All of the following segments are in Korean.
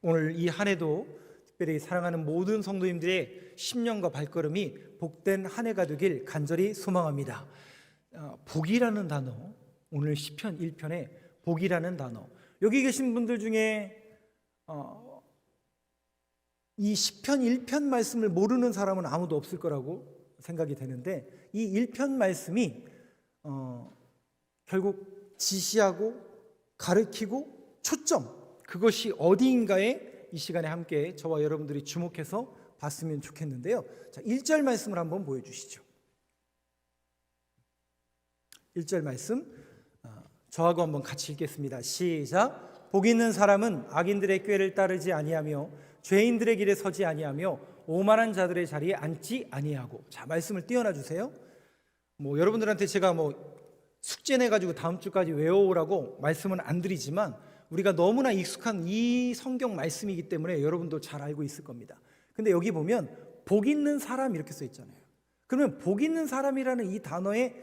오늘 이 한 해도 특별히 사랑하는 모든 성도님들의 심령과 발걸음이 복된 한 해가 되길 간절히 소망합니다. 복이라는 단어, 오늘 시편 1편에 복이라는 단어, 여기 계신 분들 중에 이 시편 1편 말씀을 모르는 사람은 아무도 없을 거라고 생각이 되는데, 이 1편 말씀이 결국 지시하고 가르치고 초점, 그것이 어디인가에 이 시간에 함께 저와 여러분들이 주목해서 봤으면 좋겠는데요. 자, 1절 말씀을 한번 보여주시죠. 1절 말씀 저하고 한번 같이 읽겠습니다. 시작. 복 있는 사람은 악인들의 꾀를 따르지 아니하며 죄인들의 길에 서지 아니하며 오만한 자들의 자리에 앉지 아니하고. 자, 말씀을 띄워놔 주세요. 여러분들한테 제가 숙제 내가지고 다음 주까지 외워오라고 말씀은 안 드리지만, 우리가 너무나 익숙한 이 성경 말씀이기 때문에 여러분도 잘 알고 있을 겁니다. 근데 여기 보면 복 있는 사람 이렇게 써 있잖아요. 그러면 복 있는 사람이라는 이 단어의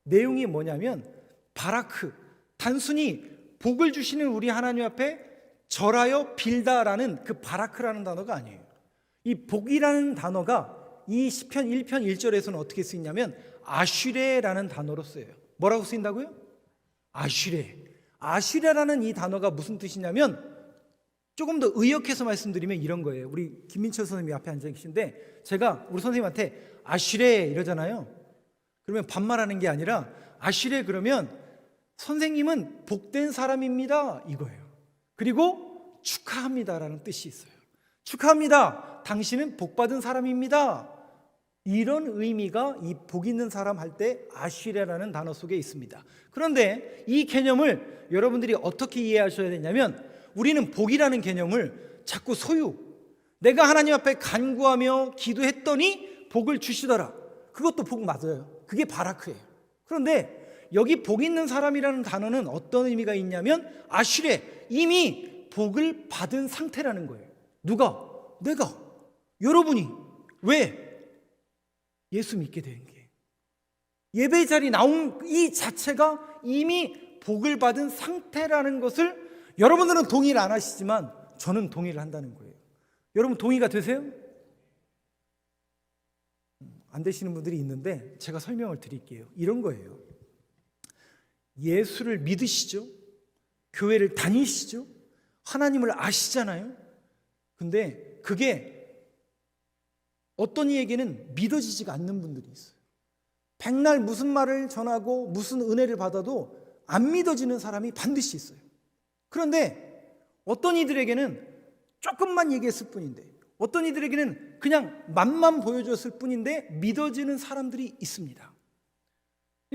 내용이 뭐냐면 바라크, 단순히 복을 주시는 우리 하나님 앞에 절하여 빌다라는 그 바라크라는 단어가 아니에요. 이 복이라는 단어가 이 시편 1편 1절에서는 어떻게 쓰이냐면 아슈레라는 단어로 쓰여요. 뭐라고 쓰인다고요? 아슈레. 아슈레라는 이 단어가 무슨 뜻이냐면, 조금 더 의역해서 말씀드리면 이런 거예요. 우리 김민철 선생님이 앞에 앉아 계신데 제가 우리 선생님한테 아슈레 이러잖아요. 그러면 반말하는 게 아니라 아슈레 그러면 선생님은 복된 사람입니다 이거예요. 그리고 축하합니다라는 뜻이 있어요. 축하합니다, 당신은 복받은 사람입니다, 이런 의미가 이 복 있는 사람 할 때 아슈레라는 단어 속에 있습니다. 그런데 이 개념을 여러분들이 어떻게 이해하셔야 되냐면, 우리는 복이라는 개념을 자꾸 소유, 내가 하나님 앞에 간구하며 기도했더니 복을 주시더라, 그것도 복 맞아요. 그게 바라크예요. 그런데 여기 복 있는 사람이라는 단어는 어떤 의미가 있냐면 아슈레, 이미 복을 받은 상태라는 거예요. 누가? 내가, 여러분이. 왜? 예수 믿게 된 게, 예배 자리 나온 이 자체가 이미 복을 받은 상태라는 것을 여러분들은 동의를 안 하시지만 저는 동의를 한다는 거예요. 여러분 동의가 되세요? 안 되시는 분들이 있는데 제가 설명을 드릴게요. 이런 거예요. 예수를 믿으시죠? 교회를 다니시죠? 하나님을 아시잖아요? 근데 그게 어떤 이에게는 믿어지지가 않는 분들이 있어요. 백날 무슨 말을 전하고 무슨 은혜를 받아도 안 믿어지는 사람이 반드시 있어요. 그런데 어떤 이들에게는 조금만 얘기했을 뿐인데, 어떤 이들에게는 그냥 맛만 보여줬을 뿐인데 믿어지는 사람들이 있습니다.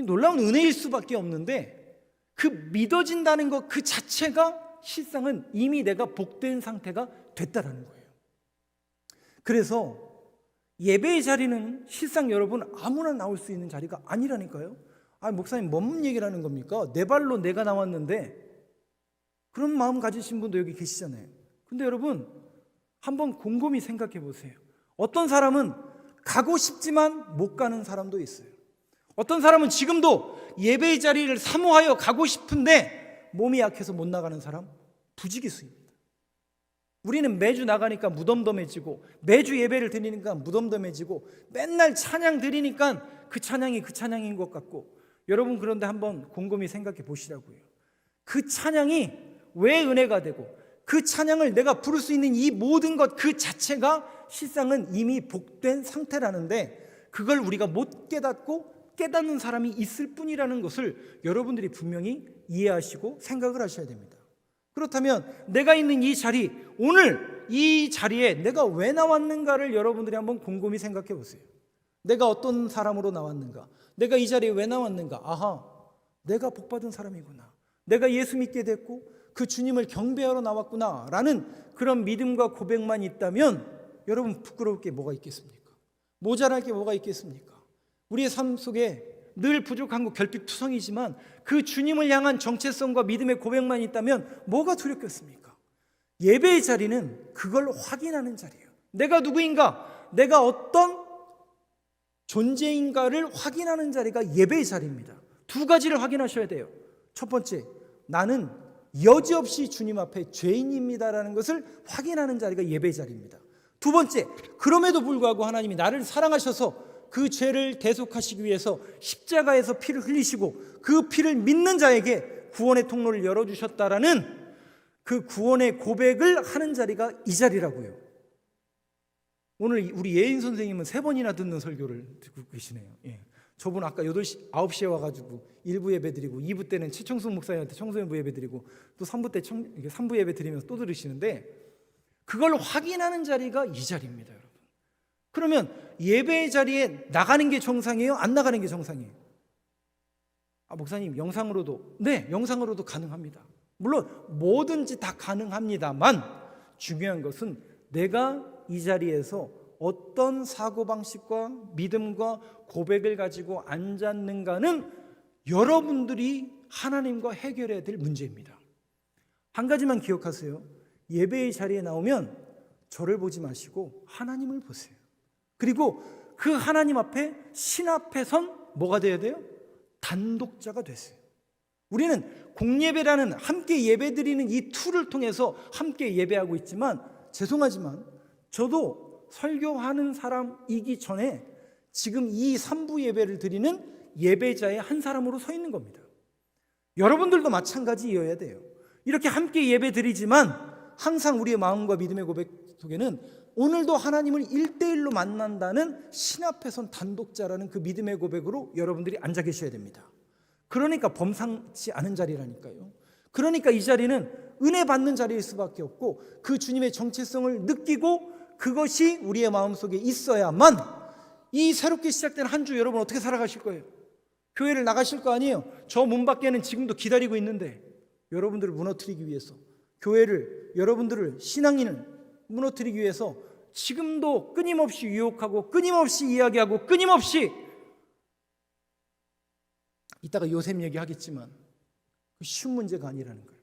놀라운 은혜일 수밖에 없는데, 그 믿어진다는 것 그 자체가 실상은 이미 내가 복된 상태가 됐다라는 거예요. 그래서 예배의 자리는 실상 여러분 아무나 나올 수 있는 자리가 아니라니까요. 목사님 뭔 얘기를 하는 겁니까? 내 발로 내가 나왔는데. 그런 마음 가지신 분도 여기 계시잖아요. 근데 여러분 한번 곰곰이 생각해 보세요. 어떤 사람은 가고 싶지만 못 가는 사람도 있어요. 어떤 사람은 지금도 예배의 자리를 사모하여 가고 싶은데 몸이 약해서 못 나가는 사람 부지기수입니다. 우리는 매주 나가니까 무덤덤해지고, 매주 예배를 드리니까 무덤덤해지고, 맨날 찬양 드리니까 그 찬양이 그 찬양인 것 같고. 여러분 그런데 한번 곰곰이 생각해 보시라고요. 그 찬양이 왜 은혜가 되고, 그 찬양을 내가 부를 수 있는 이 모든 것 그 자체가 실상은 이미 복된 상태라는데, 그걸 우리가 못 깨닫고 깨닫는 사람이 있을 뿐이라는 것을 여러분들이 분명히 이해하시고 생각을 하셔야 됩니다. 그렇다면 내가 있는 이 자리, 오늘 이 자리에 내가 왜 나왔는가를 여러분들이 한번 곰곰이 생각해 보세요. 내가 어떤 사람으로 나왔는가? 내가 이 자리에 왜 나왔는가? 아하, 내가 복받은 사람이구나, 내가 예수 믿게 됐고 그 주님을 경배하러 나왔구나 라는 그런 믿음과 고백만 있다면 여러분 부끄러울 게 뭐가 있겠습니까? 모자랄 게 뭐가 있겠습니까? 우리의 삶 속에 늘 부족한 거 결핍투성이지만 그 주님을 향한 정체성과 믿음의 고백만 있다면 뭐가 두렵겠습니까? 예배의 자리는 그걸 확인하는 자리예요. 내가 누구인가, 내가 어떤 존재인가를 확인하는 자리가 예배의 자리입니다. 두 가지를 확인하셔야 돼요. 첫 번째, 나는 여지없이 주님 앞에 죄인입니다라는 것을 확인하는 자리가 예배 자리입니다. 두 번째, 그럼에도 불구하고 하나님이 나를 사랑하셔서 그 죄를 대속하시기 위해서 십자가에서 피를 흘리시고 그 피를 믿는 자에게 구원의 통로를 열어주셨다라는 그 구원의 고백을 하는 자리가 이 자리라고요. 오늘 우리 예인 선생님은 3번이나 듣는 설교를 듣고 계시네요. 예. 저분 아까 8시, 9시에 와가지고 1부 예배 드리고 2부 때는 최청숙 목사님한테 청소년부 예배 드리고 또 3부 때 3부 예배 드리면서 또 들으시는데 그걸 확인하는 자리가 이 자리입니다, 여러분. 그러면 예배의 자리에 나가는 게 정상이에요? 안 나가는 게 정상이에요? 목사님 영상으로도, 네, 영상으로도 가능합니다. 물론 뭐든지 다 가능합니다만 중요한 것은 내가 이 자리에서 어떤 사고방식과 믿음과 고백을 가지고 앉았는가는 여러분들이 하나님과 해결해야 될 문제입니다. 한 가지만 기억하세요. 예배의 자리에 나오면 저를 보지 마시고 하나님을 보세요. 그리고 그 하나님 앞에 신 앞에 선 뭐가 돼야 돼요? 단독자가 되세요. 우리는 공예배라는 함께 예배드리는 이 툴을 통해서 함께 예배하고 있지만 죄송하지만 저도 설교하는 사람이기 전에 지금 이 3부 예배를 드리는 예배자의 한 사람으로 서 있는 겁니다. 여러분들도 마찬가지여야 돼요. 이렇게 함께 예배 드리지만 항상 우리의 마음과 믿음의 고백 속에는 오늘도 하나님을 1대1로 만난다는 신 앞에 선 단독자라는 그 믿음의 고백으로 여러분들이 앉아 계셔야 됩니다. 그러니까 범상치 않은 자리라니까요. 그러니까 이 자리는 은혜 받는 자리일 수밖에 없고 그 주님의 정체성을 느끼고 그것이 우리의 마음속에 있어야만 이 새롭게 시작된 한 주 여러분 어떻게 살아가실 거예요? 교회를 나가실 거 아니에요? 저 문 밖에는 지금도 기다리고 있는데 여러분들을 무너뜨리기 위해서 교회를 여러분들을 신앙인을 무너뜨리기 위해서 지금도 끊임없이 유혹하고 끊임없이 이야기하고 끊임없이 이따가 요셉 얘기하겠지만 쉬운 문제가 아니라는 거예요.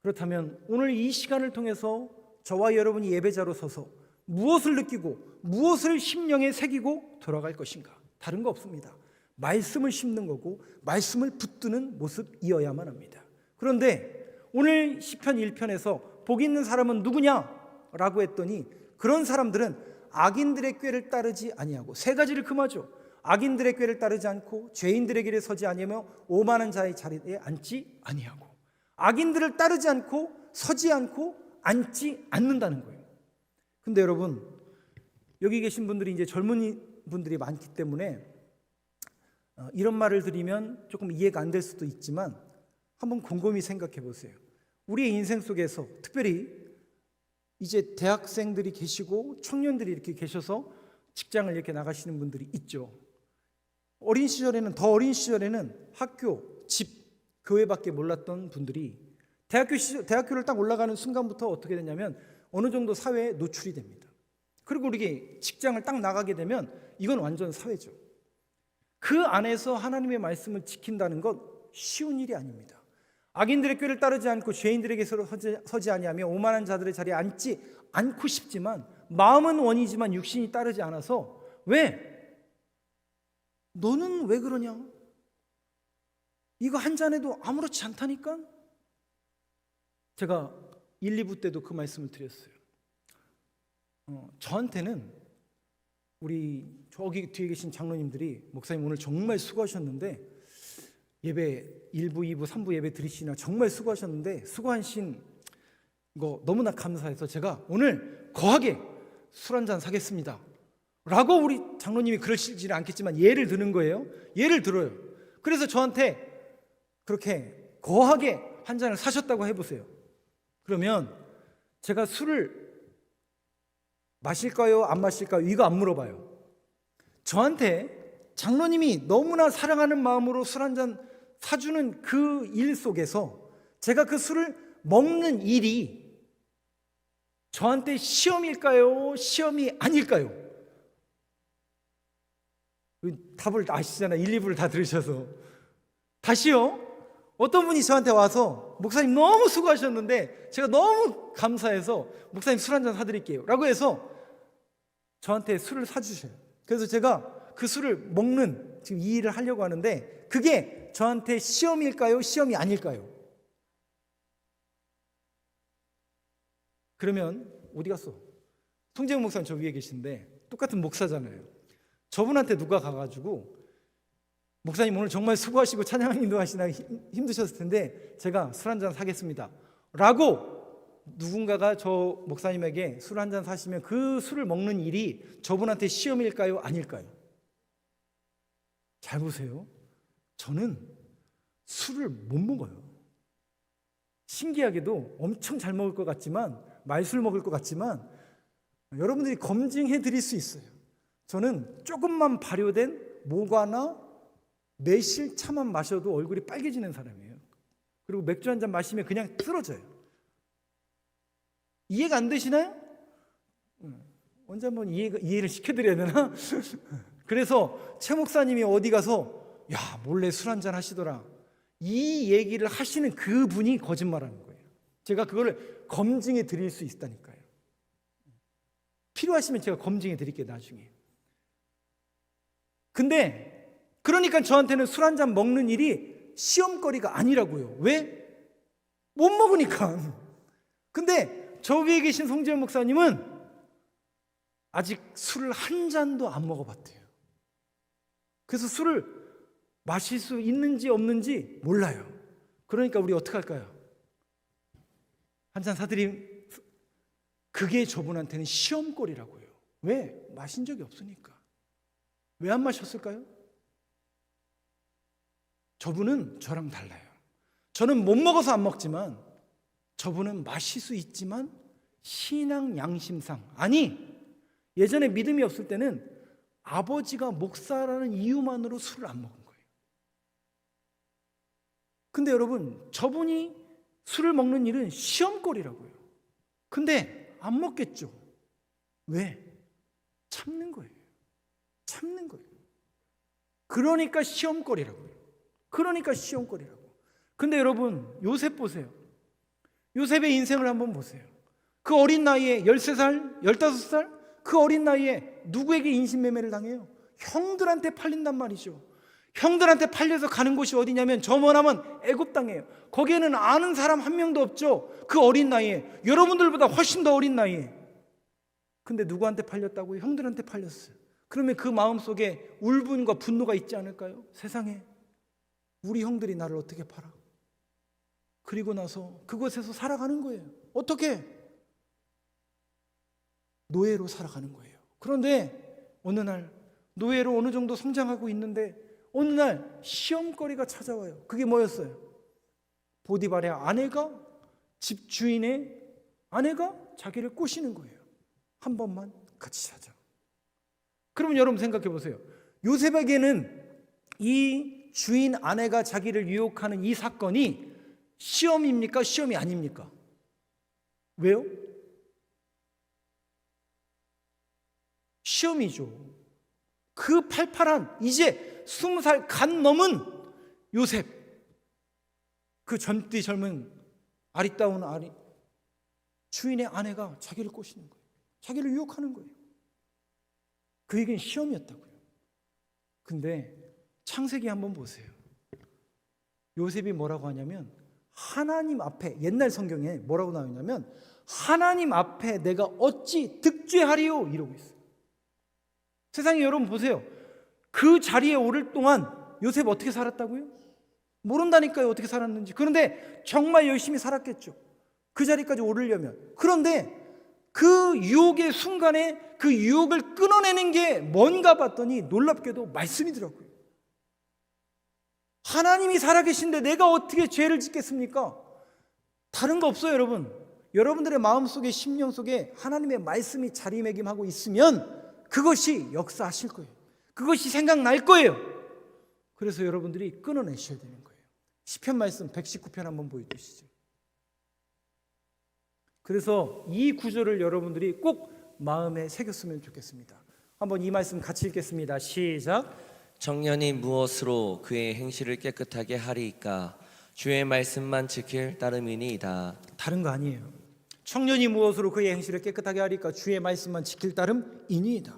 그렇다면 오늘 이 시간을 통해서 저와 여러분이 예배자로 서서 무엇을 느끼고 무엇을 심령에 새기고 돌아갈 것인가? 다른 거 없습니다. 말씀을 심는 거고 말씀을 붙드는 모습이어야만 합니다. 그런데 오늘 시편 1편에서 복 있는 사람은 누구냐라고 했더니 그런 사람들은 악인들의 꾀를 따르지 아니하고 세 가지를 금하죠. 악인들의 꾀를 따르지 않고 죄인들의 길에 서지 아니하며 오만한 자의 자리에 앉지 아니하고 악인들을 따르지 않고 서지 않고 앉지 않는다는 거예요. 근데 여러분 여기 계신 분들이 이제 젊은 분들이 많기 때문에 이런 말을 드리면 조금 이해가 안 될 수도 있지만 한번 곰곰이 생각해 보세요. 우리의 인생 속에서 특별히 이제 대학생들이 계시고 청년들이 이렇게 계셔서 직장을 이렇게 나가시는 분들이 있죠. 어린 시절에는 학교, 집, 교회밖에 몰랐던 분들이 대학교를 딱 올라가는 순간부터 어떻게 되냐면 어느 정도 사회에 노출이 됩니다. 그리고 우리 직장을 딱 나가게 되면 이건 완전 사회죠. 그 안에서 하나님의 말씀을 지킨다는 것 쉬운 일이 아닙니다. 악인들의 꾀를 따르지 않고 죄인들에게 서지 아니하며 오만한 자들의 자리에 앉지 않고 싶지만 마음은 원이지만 육신이 따르지 않아서 왜? 너는 왜 그러냐? 이거 한 잔해도 아무렇지 않다니까? 제가 1, 2부 때도 그 말씀을 드렸어요. 저한테는 우리 저기 뒤에 계신 장로님들이 목사님 오늘 정말 수고하셨는데 예배 1부, 2부, 3부 예배 들으시나 정말 수고하셨는데 수고하신 거 너무나 감사해서 제가 오늘 거하게 술 한잔 사겠습니다 라고 우리 장로님이 그러시지는 않겠지만 예를 드는 거예요. 예를 들어요. 그래서 저한테 그렇게 거하게 한 잔을 사셨다고 해보세요. 그러면 제가 술을 마실까요? 안 마실까요? 이거 안 물어봐요. 저한테 장로님이 너무나 사랑하는 마음으로 술 한 잔 사주는 그 일 속에서 제가 그 술을 먹는 일이 저한테 시험일까요? 시험이 아닐까요? 답을 아시잖아요. 1, 2부를 다 들으셔서. 다시요. 어떤 분이 저한테 와서 목사님 너무 수고하셨는데 제가 너무 감사해서 목사님 술 한잔 사드릴게요 라고 해서 저한테 술을 사주셔요. 그래서 제가 그 술을 먹는 지금 이 일을 하려고 하는데 그게 저한테 시험일까요? 시험이 아닐까요? 그러면 어디 갔어? 송재영 목사님 저 위에 계신데 똑같은 목사잖아요. 저분한테 누가 가가지고 목사님 오늘 정말 수고하시고 찬양 인도하시나 힘드셨을 텐데 제가 술 한잔 사겠습니다 라고 누군가가 저 목사님에게 술 한잔 사시면 그 술을 먹는 일이 저분한테 시험일까요? 아닐까요? 잘 보세요. 저는 술을 못 먹어요. 신기하게도 엄청 잘 먹을 것 같지만, 말술 먹을 것 같지만 여러분들이 검증해 드릴 수 있어요. 저는 조금만 발효된 모과나 매실차만 마셔도 얼굴이 빨개지는 사람이에요. 그리고 맥주 한 잔 마시면 그냥 쓰러져요. 이해가 안 되시나요? 언제 한번 이해를 시켜드려야 되나? 그래서 최 목사님이 어디 가서 야 몰래 술 한잔 하시더라 이 얘기를 하시는 그분이 거짓말하는 거예요. 제가 그거를 검증해 드릴 수 있다니까요. 필요하시면 제가 검증해 드릴게요 나중에. 근데 그러니까 저한테는 술 한잔 먹는 일이 시험거리가 아니라고요. 왜? 못 먹으니까. 근데 저 위에 계신 송재현 목사님은 아직 술을 한 잔도 안 먹어봤대요. 그래서 술을 마실 수 있는지 없는지 몰라요. 그러니까 우리 어떻게 할까요? 한 잔 사드림. 그게 저분한테는 시험거리라고요. 왜? 마신 적이 없으니까. 왜 안 마셨을까요? 저분은 저랑 달라요. 저는 못 먹어서 안 먹지만 저분은 마실 수 있지만 신앙 양심상, 아니 예전에 믿음이 없을 때는 아버지가 목사라는 이유만으로 술을 안 먹은 거예요. 근데 여러분 저분이 술을 먹는 일은 시험거리라고요. 근데 안 먹겠죠. 왜? 참는 거예요. 참는 거예요. 그러니까 시험거리라고요. 그러니까 시험거리라고. 근데 여러분 요셉 보세요. 요셉의 인생을 한번 보세요. 그 어린 나이에 13살, 15살 그 어린 나이에 누구에게 인신매매를 당해요? 형들한테 팔린단 말이죠. 형들한테 팔려서 가는 곳이 어디냐면 저 머나먼 애굽 땅이에요. 거기에는 아는 사람 한 명도 없죠. 그 어린 나이에, 여러분들보다 훨씬 더 어린 나이에. 근데 누구한테 팔렸다고요? 형들한테 팔렸어요. 그러면 그 마음속에 울분과 분노가 있지 않을까요? 세상에 우리 형들이 나를 어떻게 팔아? 그리고 나서 그곳에서 살아가는 거예요. 어떻게? 노예로 살아가는 거예요. 그런데 어느 날 노예로 어느 정도 성장하고 있는데 어느 날 시험거리가 찾아와요. 그게 뭐였어요? 보디발의 아내가, 집주인의 아내가 자기를 꼬시는 거예요. 한 번만 같이 자자. 그러면 여러분 생각해 보세요. 요셉에게는 이 주인 아내가 자기를 유혹하는 이 사건이 시험입니까? 시험이 아닙니까? 왜요? 시험이죠. 그 팔팔한 이제 20살 간 넘은 요셉, 그 젊디 젊은 아리따운 주인의 아내가 자기를 꼬시는 거예요. 자기를 유혹하는 거예요. 그에겐 시험이었다고요. 근데 창세기 한번 보세요. 요셉이 뭐라고 하냐면 하나님 앞에, 옛날 성경에 뭐라고 나오냐면 하나님 앞에 내가 어찌 득죄하리요 이러고 있어요. 세상에 여러분 보세요. 그 자리에 오를 동안 요셉 어떻게 살았다고요? 모른다니까요, 어떻게 살았는지. 그런데 정말 열심히 살았겠죠, 그 자리까지 오르려면. 그런데 그 유혹의 순간에 그 유혹을 끊어내는 게 뭔가 봤더니 놀랍게도 말씀이더라고요. 하나님이 살아계신데 내가 어떻게 죄를 짓겠습니까? 다른 거 없어요, 여러분. 여러분들의 마음속에, 심령 속에 하나님의 말씀이 자리매김하고 있으면 그것이 역사하실 거예요. 그것이 생각날 거예요. 그래서 여러분들이 끊어내셔야 되는 거예요. 시편 말씀 119편 한번 보여주시죠. 그래서 이 구절을 여러분들이 꼭 마음에 새겼으면 좋겠습니다. 한번 이 말씀 같이 읽겠습니다. 시작. 청년이 무엇으로 그의 행실을 깨끗하게 하리이까? 주의 말씀만 지킬 따름이니이다. 다른 거 아니에요. 청년이 무엇으로 그의 행실을 깨끗하게 하리까? 주의 말씀만 지킬 따름이니이다.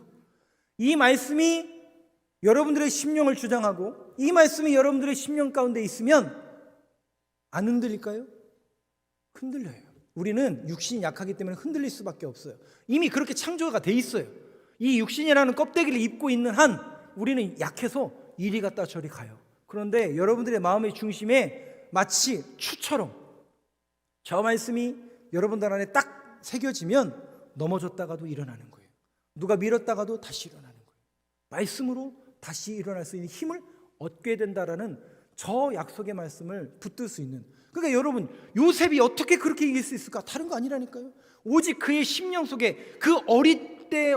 이 말씀이 여러분들의 심령을 주장하고 이 말씀이 여러분들의 심령 가운데 있으면 안 흔들릴까요? 흔들려요. 우리는 육신이 약하기 때문에 흔들릴 수밖에 없어요. 이미 그렇게 창조가 돼 있어요. 이 육신이라는 껍데기를 입고 있는 한 우리는 약해서 이리 갔다 저리 가요. 그런데 여러분들의 마음의 중심에 마치 추처럼 저 말씀이 여러분들 안에 딱 새겨지면 넘어졌다가도 일어나는 거예요. 누가 밀었다가도 다시 일어나는 거예요. 말씀으로 다시 일어날 수 있는 힘을 얻게 된다라는 저 약속의 말씀을 붙들 수 있는. 그러니까 여러분, 요셉이 어떻게 그렇게 이길 수 있을까? 다른 거 아니라니까요. 오직 그의 심령 속에 그 어릴 때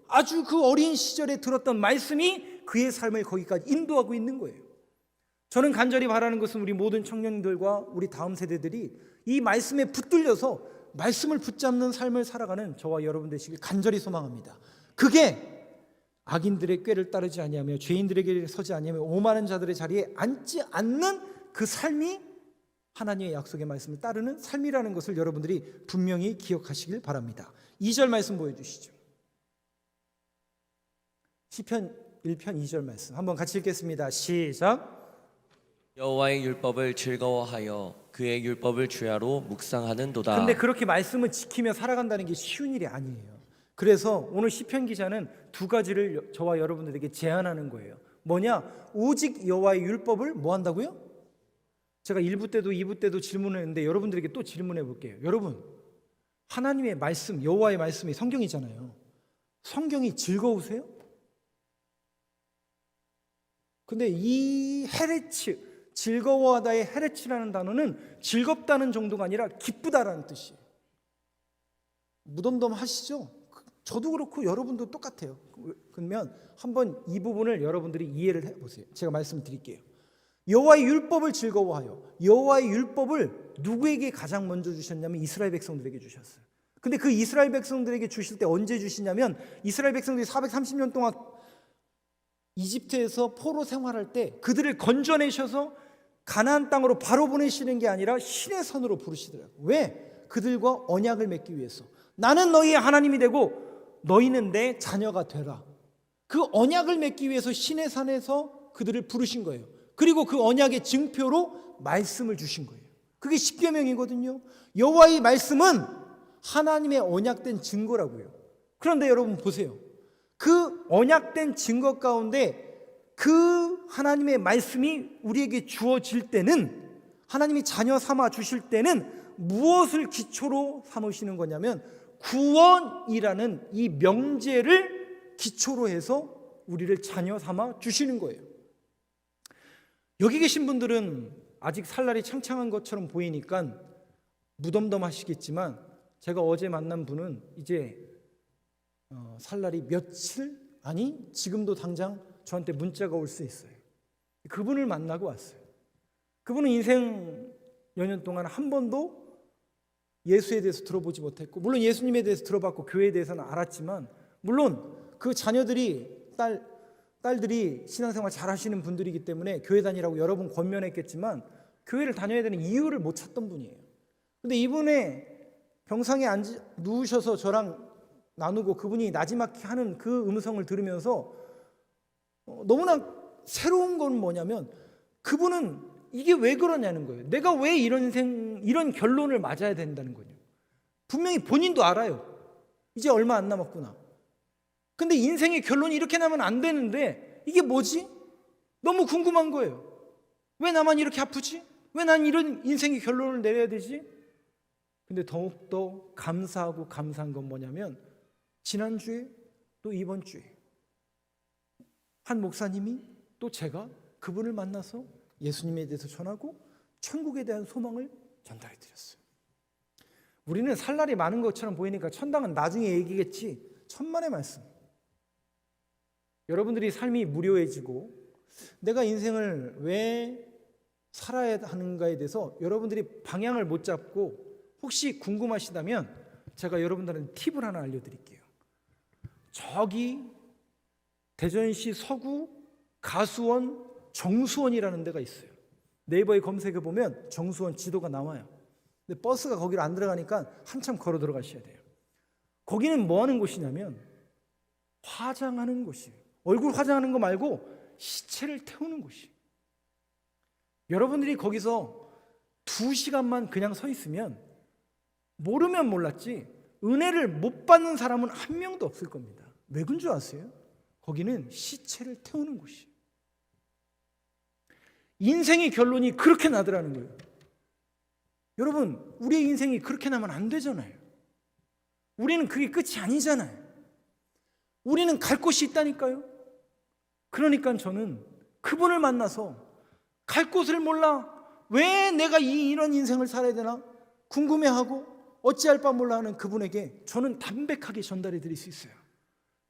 아주 그 어린 시절에 들었던 말씀이 그의 삶을 거기까지 인도하고 있는 거예요. 저는 간절히 바라는 것은 우리 모든 청년들과 우리 다음 세대들이 이 말씀에 붙들려서 말씀을 붙잡는 삶을 살아가는 저와 여러분 되시길 간절히 소망합니다. 그게 악인들의 꾀를 따르지 아니하며 죄인들의 길에 서지 아니하며 오만한 자들의 자리에 앉지 않는 그 삶이 하나님의 약속의 말씀을 따르는 삶이라는 것을 여러분들이 분명히 기억하시길 바랍니다. 2절 말씀 보여주시죠. 시편 1편 2절 말씀 한번 같이 읽겠습니다. 시작. 여호와의 율법을 즐거워하여 그의 율법을 주야로 묵상하는도다. 근데 그렇게 말씀을 지키며 살아간다는 게 쉬운 일이 아니에요. 그래서 오늘 시편 기자는 두 가지를 저와 여러분들에게 제안하는 거예요. 뭐냐? 오직 여호와의 율법을 뭐 한다고요? 제가 1부 때도 2부 때도 질문을 했는데 여러분들에게 또 질문해 볼게요. 여러분, 하나님의 말씀, 여호와의 말씀이 성경이잖아요. 성경이 즐거우세요? 근데 이 헤레츠, 즐거워하다의 헤레츠라는 단어는 즐겁다는 정도가 아니라 기쁘다라는 뜻이에요. 무덤덤하시죠? 저도 그렇고 여러분도 똑같아요. 그러면 한번 이 부분을 여러분들이 이해를 해보세요. 제가 말씀을 드릴게요. 여호와의 율법을 즐거워하여, 여호와의 율법을 누구에게 가장 먼저 주셨냐면 이스라엘 백성들에게 주셨어요. 근데 그 이스라엘 백성들에게 주실 때 언제 주시냐면 이스라엘 백성들이 430년 동안 이집트에서 포로 생활할 때 그들을 건져내셔서 가나안 땅으로 바로 보내시는 게 아니라 신의 선으로 부르시더라고요. 왜? 그들과 언약을 맺기 위해서. 나는 너희의 하나님이 되고 너희는 내 자녀가 되라. 그 언약을 맺기 위해서 신의 산에서 그들을 부르신 거예요. 그리고 그 언약의 증표로 말씀을 주신 거예요. 그게 십계명이거든요. 여호와의 말씀은 하나님의 언약된 증거라고요. 그런데 여러분 보세요. 그 언약된 증거 가운데 그 하나님의 말씀이 우리에게 주어질 때는, 하나님이 자녀 삼아 주실 때는 무엇을 기초로 삼으시는 거냐면 구원이라는 이 명제를 기초로 해서 우리를 자녀 삼아 주시는 거예요. 여기 계신 분들은 아직 살날이 창창한 것처럼 보이니까 무덤덤하시겠지만 제가 어제 만난 분은 이제 살날이 며칠, 아니 지금도 당장 저한테 문자가 올 수 있어요. 그분을 만나고 왔어요. 그분은 인생 몇 년 동안 한 번도 예수에 대해서 들어보지 못했고, 물론 예수님에 대해서 들어봤고 교회에 대해서는 알았지만, 물론 그 자녀들이 딸들이 신앙생활 잘 하시는 분들이기 때문에 교회 다니라고 여러 번 권면했겠지만 교회를 다녀야 되는 이유를 못 찾던 분이에요. 근데 이분의 병상에 누우셔서 저랑 나누고 그분이 나지막히 하는 그 음성을 들으면서 너무나 새로운 건 뭐냐면 그분은 이게 왜 그러냐는 거예요. 내가 왜 이런 결론을 맞아야 된다는 거예요. 분명히 본인도 알아요. 이제 얼마 안 남았구나. 근데 인생의 결론이 이렇게 나면 안 되는데 이게 뭐지? 너무 궁금한 거예요. 왜 나만 이렇게 아프지? 왜 난 이런 인생의 결론을 내려야 되지? 근데 더욱더 감사하고 감사한 건 뭐냐면 지난주에 또 이번 주에 한 목사님이 또 제가 그분을 만나서 예수님에 대해서 전하고 천국에 대한 소망을 전달해 드렸어요. 우리는 살 날이 많은 것처럼 보이니까 천당은 나중에 얘기겠지. 천만의 말씀. 여러분들이 삶이 무료해지고 내가 인생을 왜 살아야 하는가에 대해서 여러분들이 방향을 못 잡고 혹시 궁금하시다면 제가 여러분들한테 팁을 하나 알려드릴게요. 저기 대전시 서구 가수원 정수원이라는 데가 있어요. 네이버에 검색해 보면 정수원 지도가 나와요. 근데 버스가 거기로 안 들어가니까 한참 걸어 들어가셔야 돼요. 거기는 뭐 하는 곳이냐면 화장하는 곳이에요. 얼굴 화장하는 거 말고 시체를 태우는 곳이에요. 여러분들이 거기서 2시간만 그냥 서 있으면 모르면 몰랐지 은혜를 못 받는 사람은 한 명도 없을 겁니다. 왜 그런 줄 아세요? 거기는 시체를 태우는 곳이에요. 인생의 결론이 그렇게 나더라는 거예요. 여러분, 우리의 인생이 그렇게 나면 안 되잖아요. 우리는 그게 끝이 아니잖아요. 우리는 갈 곳이 있다니까요. 그러니까 저는 그분을 만나서 갈 곳을 몰라, 왜 내가 이런 인생을 살아야 되나 궁금해하고 어찌할 바 몰라 하는 그분에게 저는 담백하게 전달해 드릴 수 있어요.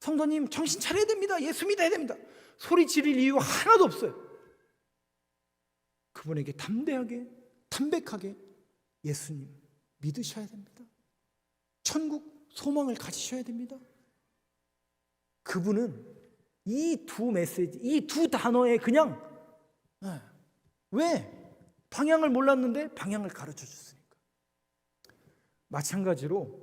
성도님, 정신 차려야 됩니다. 예수 믿어야 됩니다. 소리 지를 이유 하나도 없어요. 그분에게 담백하게 예수님 믿으셔야 됩니다. 천국 소망을 가지셔야 됩니다. 그분은 이 두 메시지, 이 두 단어에 그냥 왜? 방향을 몰랐는데 방향을 가르쳐 줬으니까. 마찬가지로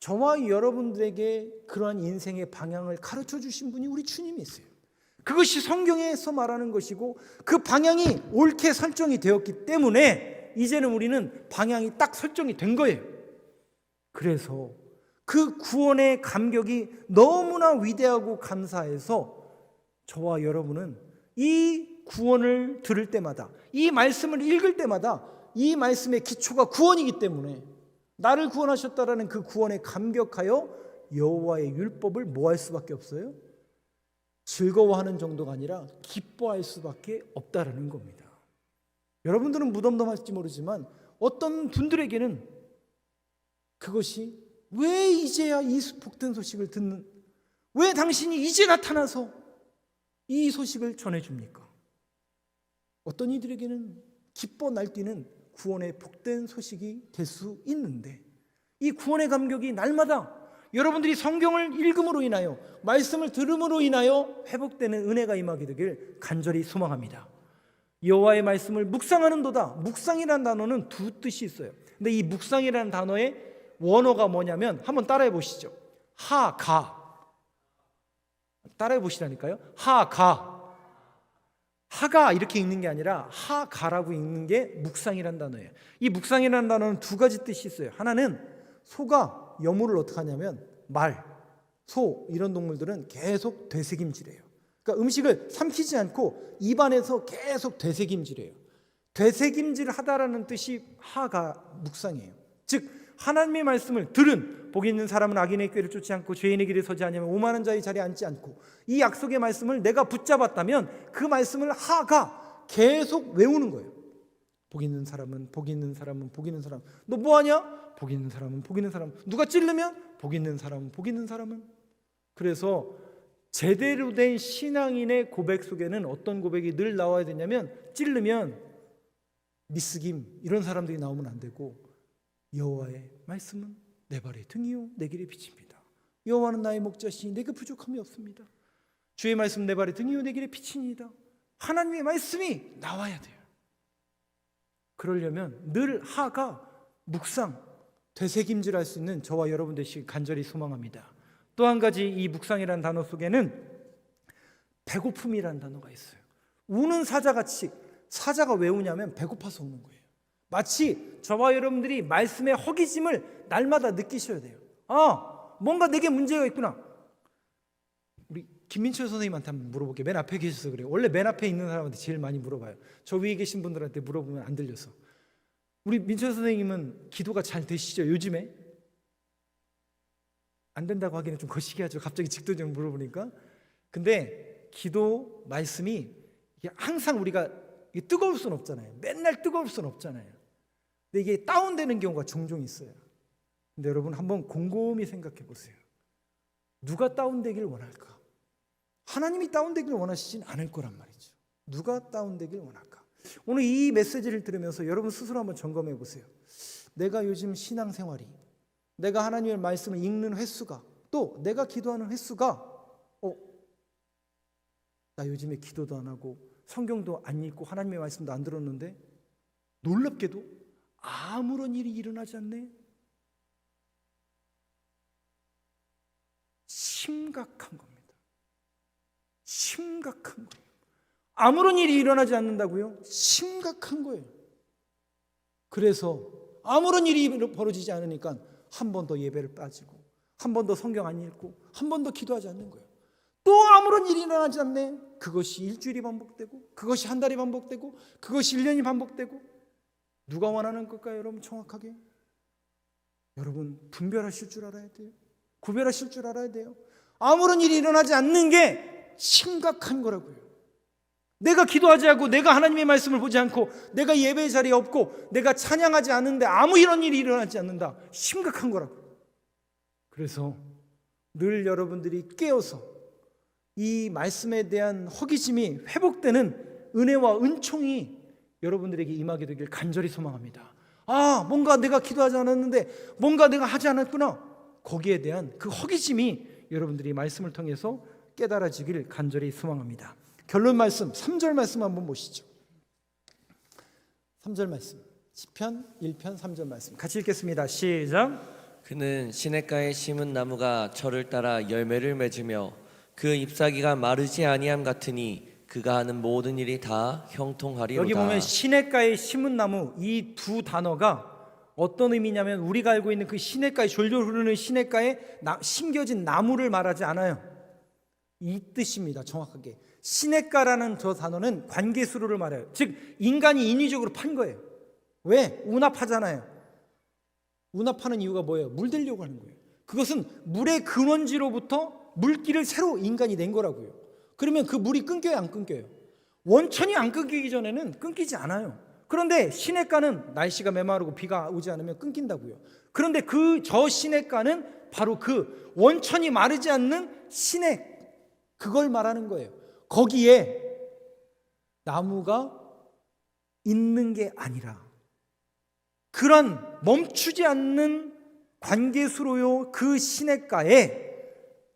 저와 여러분들에게 그러한 인생의 방향을 가르쳐 주신 분이 우리 주님이세요. 그것이 성경에서 말하는 것이고 그 방향이 옳게 설정이 되었기 때문에 이제는 우리는 방향이 딱 설정이 된 거예요. 그래서 그 구원의 감격이 너무나 위대하고 감사해서 저와 여러분은 이 구원을 들을 때마다, 이 말씀을 읽을 때마다 이 말씀의 기초가 구원이기 때문에 나를 구원하셨다라는 그 구원에 감격하여 여호와의 율법을 뭐 할 수밖에 없어요? 즐거워하는 정도가 아니라 기뻐할 수밖에 없다라는 겁니다. 여러분들은 무덤덤할지 모르지만 어떤 분들에게는 그것이 왜 이제야 이 복된 소식을 듣는, 왜 당신이 이제 나타나서 이 소식을 전해줍니까? 어떤 이들에게는 기뻐 날뛰는 구원의 복된 소식이 될 수 있는데 이 구원의 감격이 날마다 여러분들이 성경을 읽음으로 인하여 말씀을 들음으로 인하여 회복되는 은혜가 임하게 되길 간절히 소망합니다. 여호와의 말씀을 묵상하는도다. 묵상이라는 단어는 두 뜻이 있어요. 근데 이 묵상이라는 단어의 원어가 뭐냐면 한번 따라해 보시죠. 하가. 따라해 보시라니까요. 하가. 하가 이렇게 읽는 게 아니라 하가라고 읽는 게 묵상이라는 단어예요. 이 묵상이라는 단어는 두 가지 뜻이 있어요. 하나는 소가 여물을 어떻게 하냐면 말, 소 이런 동물들은 계속 되새김질해요. 그러니까 음식을 삼키지 않고 입안에서 계속 되새김질해요. 되새김질 하다라는 뜻이 하가 묵상이에요. 즉 하나님의 말씀을 들은 복 있는 사람은 악인의 꾀를 쫓지 않고 죄인의 길에 서지 아니하며 오만한 자의 자리에 앉지 않고, 이 약속의 말씀을 내가 붙잡았다면 그 말씀을 하가 계속 외우는 거예요. 복 있는 사람은 복 있는 사람은 복 있는 사람. 너 뭐하냐? 복 있는 사람은 복 있는 사람. 누가 찌르면 복 있는 사람은 복 있는 사람은. 그래서 제대로 된 신앙인의 고백 속에는 어떤 고백이 늘 나와야 되냐면 찌르면 미스김 이런 사람들이 나오면 안 되고 여호와의 말씀은 내 발의 등이요 내 길의 빛입니다. 여호와는 나의 목자시니 내게 부족함이 없습니다. 주의 말씀 내 발의 등이요 내 길의 빛이니이다. 하나님의 말씀이 나와야 돼요. 그러려면 늘 하가 묵상 되새김질할 수 있는 저와 여러분 되시길 간절히 소망합니다. 또 한 가지 이 묵상이라는 단어 속에는 배고픔이라는 단어가 있어요. 우는 사자같이, 사자가 왜 우냐면 배고파서 우는 거예요. 마치 저와 여러분들이 말씀의 허기짐을 날마다 느끼셔야 돼요. 뭔가 내게 문제가 있구나. 우리 김민철 선생님한테 한번 물어볼게요. 맨 앞에 계셔서 그래요. 원래 맨 앞에 있는 사람한테 제일 많이 물어봐요. 저 위에 계신 분들한테 물어보면 안 들려서. 우리 민철 선생님은 기도가 잘 되시죠? 요즘에? 안 된다고 하기는 좀 거시기 하죠. 갑자기 직도적으로 물어보니까. 근데 기도 말씀이 이게 항상 우리가 이게 뜨거울 수는 없잖아요. 맨날 뜨거울 수는 없잖아요. 근데 이게 다운되는 경우가 종종 있어요. 근데 여러분 한번 곰곰이 생각해 보세요. 누가 다운되길 원할까? 하나님이 다운되길 원하시진 않을 거란 말이죠. 누가 다운되길 원할까? 오늘 이 메시지를 들으면서 여러분 스스로 한번 점검해 보세요. 내가 요즘 신앙생활이, 내가 하나님의 말씀을 읽는 횟수가, 또 내가 기도하는 횟수가 나 요즘에 기도도 안 하고 성경도 안 읽고 하나님의 말씀도 안 들었는데 놀랍게도 아무런 일이 일어나지 않네. 심각한 겁니다. 심각한 거예요. 아무런 일이 일어나지 않는다고요? 심각한 거예요. 그래서 아무런 일이 벌어지지 않으니까 한 번 더 예배를 빠지고, 한 번 더 성경 안 읽고, 한 번 더 기도하지 않는 거예요. 또 아무런 일이 일어나지 않네. 그것이 일주일이 반복되고, 그것이 한 달이 반복되고, 그것이 1년이 반복되고. 누가 원하는 걸까요, 여러분? 정확하게 여러분 분별하실 줄 알아야 돼요. 구별하실 줄 알아야 돼요. 아무런 일이 일어나지 않는 게 심각한 거라고요. 내가 기도하지 않고, 내가 하나님의 말씀을 보지 않고, 내가 예배의 자리에 없고, 내가 찬양하지 않는데 아무 이런 일이 일어나지 않는다. 심각한 거라고요. 그래서 늘 여러분들이 깨어서 이 말씀에 대한 허기짐이 회복되는 은혜와 은총이 여러분들에게 임하게 되길 간절히 소망합니다. 아, 뭔가 내가 기도하지 않았는데, 뭔가 내가 하지 않았구나. 거기에 대한 그 허기짐이 여러분들이 말씀을 통해서 깨달아지길 간절히 소망합니다. 결론 말씀, 3절 말씀 한번 보시죠. 3절 말씀, 시편 1편 3절 말씀 같이 읽겠습니다. 시작. 그는 시냇가에 심은 나무가 철을 따라 열매를 맺으며 그 잎사귀가 마르지 아니함 같으니 그가 하는 모든 일이 다 형통하리로다. 여기 보면 시냇가에 심은 나무, 이 두 단어가 어떤 의미냐면, 우리가 알고 있는 그 시냇가에, 졸졸 흐르는 시냇가에 심겨진 나무를 말하지 않아요. 이 뜻입니다. 정확하게 시냇가라는 저 단어는 관계수로를 말해요. 즉 인간이 인위적으로 판 거예요. 왜? 운합하잖아요. 운합하는 이유가 뭐예요? 물 되려고 하는 거예요. 그것은 물의 근원지로부터 물길을 새로 인간이 낸 거라고요. 그러면 그 물이 끊겨요, 안 끊겨요? 원천이 안 끊기기 전에는 끊기지 않아요. 그런데 시냇가는 날씨가 메마르고 비가 오지 않으면 끊긴다고요. 그런데 저 시냇가는 바로 그 원천이 마르지 않는 시냇, 그걸 말하는 거예요. 거기에 나무가 있는 게 아니라 그런 멈추지 않는 관계수로요, 그 시냇가에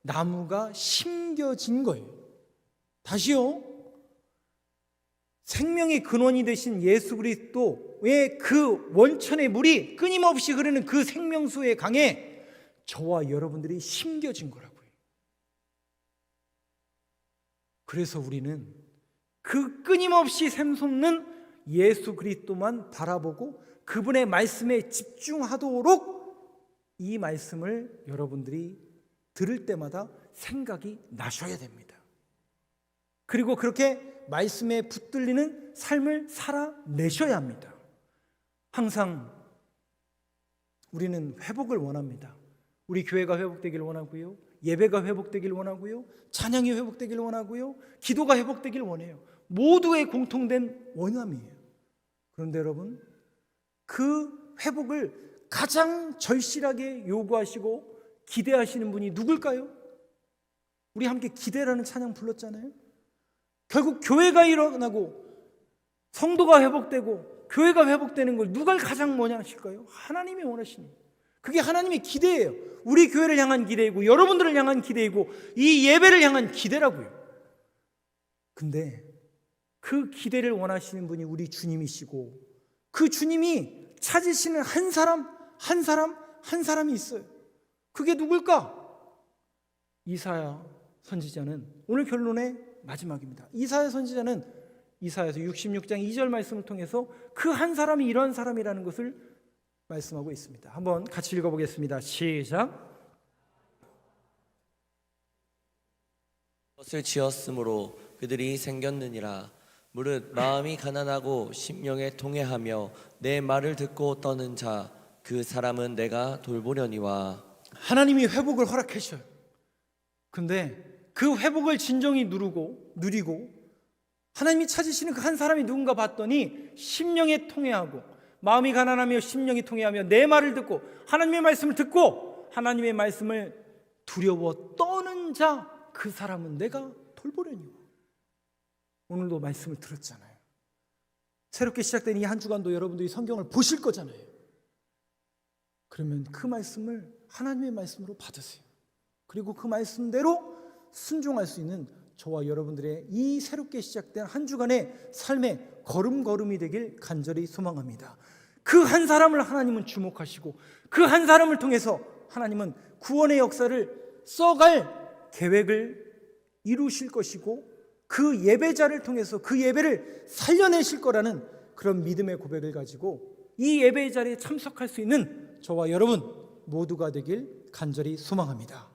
나무가 심겨진 거예요. 다시요, 생명의 근원이 되신 예수 그리스도의 그 원천의 물이 끊임없이 흐르는 그 생명수의 강에 저와 여러분들이 심겨진 거라고요. 그래서 우리는 그 끊임없이 샘솟는 예수 그리스도만 바라보고 그분의 말씀에 집중하도록 이 말씀을 여러분들이 들을 때마다 생각이 나셔야 됩니다. 그리고 그렇게 말씀에 붙들리는 삶을 살아내셔야 합니다. 항상 우리는 회복을 원합니다. 우리 교회가 회복되길 원하고요, 예배가 회복되길 원하고요, 찬양이 회복되길 원하고요, 기도가 회복되길 원해요. 모두의 공통된 원함이에요. 그런데 여러분, 그 회복을 가장 절실하게 요구하시고 기대하시는 분이 누굴까요? 우리 함께 기대라는 찬양 불렀잖아요. 결국 교회가 일어나고 성도가 회복되고 교회가 회복되는 걸 누가 가장 원하실까요? 하나님이 원하시는 거예요. 그게 하나님의 기대예요. 우리 교회를 향한 기대이고 여러분들을 향한 기대이고 이 예배를 향한 기대라고요. 근데 그 기대를 원하시는 분이 우리 주님이시고, 그 주님이 찾으시는 한 사람이 있어요. 그게 누굴까? 이사야 선지자는, 오늘 결론의 마지막입니다. 이사야 선지자는 이사야서 66장 2절 말씀을 통해서 그 한 사람이 이런 사람이라는 것을 말씀하고 있습니다. 한번 같이 읽어보겠습니다. 시작. 것을 지었으므로 그들이 생겼느니라. 무릇 마음이 가난하고 심령에 통회하며 내 말을 듣고 떠는 자, 그 사람은 내가 돌보려니와. 하나님이 회복을 허락하셔요. 근데 그 회복을 진정히 누리고 하나님이 찾으시는 그 한 사람이 누군가 봤더니 심령에 통회하고, 마음이 가난하며 심령이 통회하며 내 말을 듣고, 하나님의 말씀을 듣고 하나님의 말씀을 두려워 떠는 자, 그 사람은 내가 돌보려니와. 오늘도 말씀을 들었잖아요. 새롭게 시작된 이 한 주간도 여러분들이 성경을 보실 거잖아요. 그러면 그 말씀을 하나님의 말씀으로 받으세요. 그리고 그 말씀대로 순종할 수 있는 저와 여러분들의 이 새롭게 시작된 한 주간의 삶의 걸음걸음이 되길 간절히 소망합니다. 그 한 사람을 하나님은 주목하시고, 그 한 사람을 통해서 하나님은 구원의 역사를 써갈 계획을 이루실 것이고, 그 예배자를 통해서 그 예배를 살려내실 거라는 그런 믿음의 고백을 가지고 이 예배 자리에 참석할 수 있는 저와 여러분 모두가 되길 간절히 소망합니다.